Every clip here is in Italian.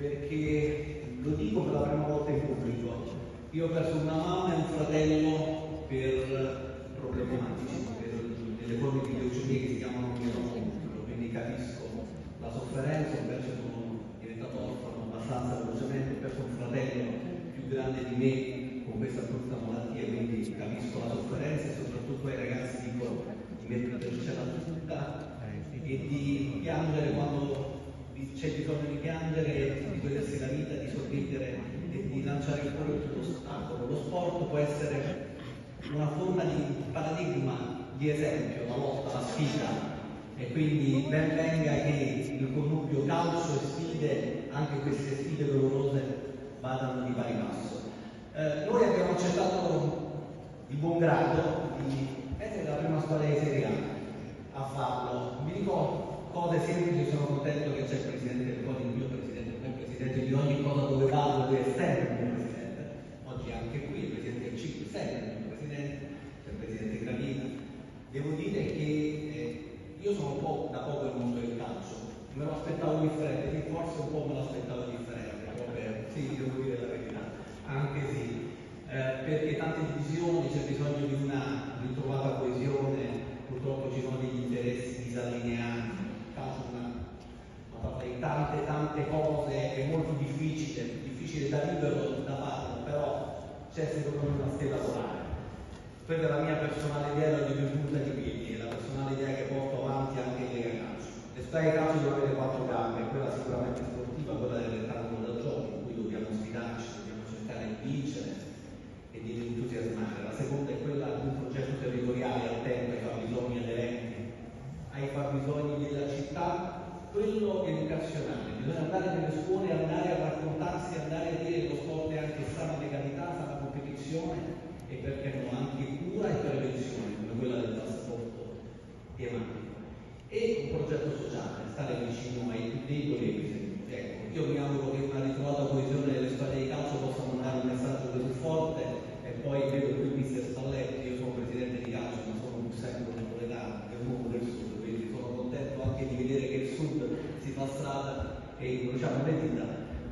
perché lo dico per la prima volta in pubblico. Io ho perso una mamma e un fratello per problematici, per delle forme di leucemia che si chiamano mielocontro, quindi capisco la sofferenza. Invece sono diventato orfano abbastanza velocemente, ho perso un fratello più grande di me con questa brutta malattia, quindi capisco la sofferenza e soprattutto ai ragazzi dico di mettercela tutta e di piangere quando c'è bisogno di piangere, di godersi la vita, di sorridere e di lanciare fuori tutto l'ostacolo. Lo sport può essere una forma di paradigma, di esempio, la lotta, la sfida, e quindi ben venga che il connubio calcio e sfide, anche queste sfide dolorose, vadano di pari passo. Noi abbiamo accettato di buon grado di essere la prima squadra di Serie A a farlo. Vi dico cose semplici, sono contento che c'è il presidente del CONI, il mio presidente, il presidente di ogni cosa dove vado, lui è sempre il mio presidente. Oggi anche qui il presidente del CIC è sempre il mio presidente, c'è il presidente Gravina. Devo dire che io sono da poco nel mondo del calcio, me lo aspettavo differente, forse un po' me lo aspettavo differente, sì, devo dire la verità, anche sì, perché tante divisioni, c'è bisogno di una ritrovata coesione, purtroppo ci sono degli interessi disallineati. Tante cose, è molto difficile da libero da farlo, però c'è secondo me una stella polare. Questa è la mia personale idea, la mia punta di piedi, è la personale idea che porto avanti anche in Lega Calcio. Le squadre di calcio devono avere quattro gambe, quella sicuramente sportiva, quella del rettangolo da gioco, in cui dobbiamo sfidarci, dobbiamo cercare di vincere e di entusiasmare. La seconda è quella di un progetto territoriale attento ai fabbisogni aderenti, ai fabbisogni della città. Quello educazionale, bisogna andare nelle scuole, andare a raccontarsi, andare a dire che lo sport è anche sana legalità, sana competizione e perché no, anche cura e prevenzione, come quella del trasporto tematico. E un progetto sociale, stare vicino ai più deboli e ai più sentiti. Ecco, io mi auguro che una ritrovata coesione delle squadre di calcio possa mandare un messaggio così forte, e poi vedo qui mister Spalletti, io sono presidente di calcio, ma sono un secolo napoletano, è un uomo del sud, quindi sono contento anche di vedere che il sud si fa strada e incrociamo le dita.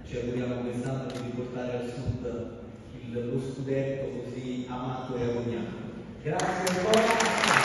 Ci auguriamo quest'anno di riportare al sud lo scudetto così amato e agognato. Grazie ancora.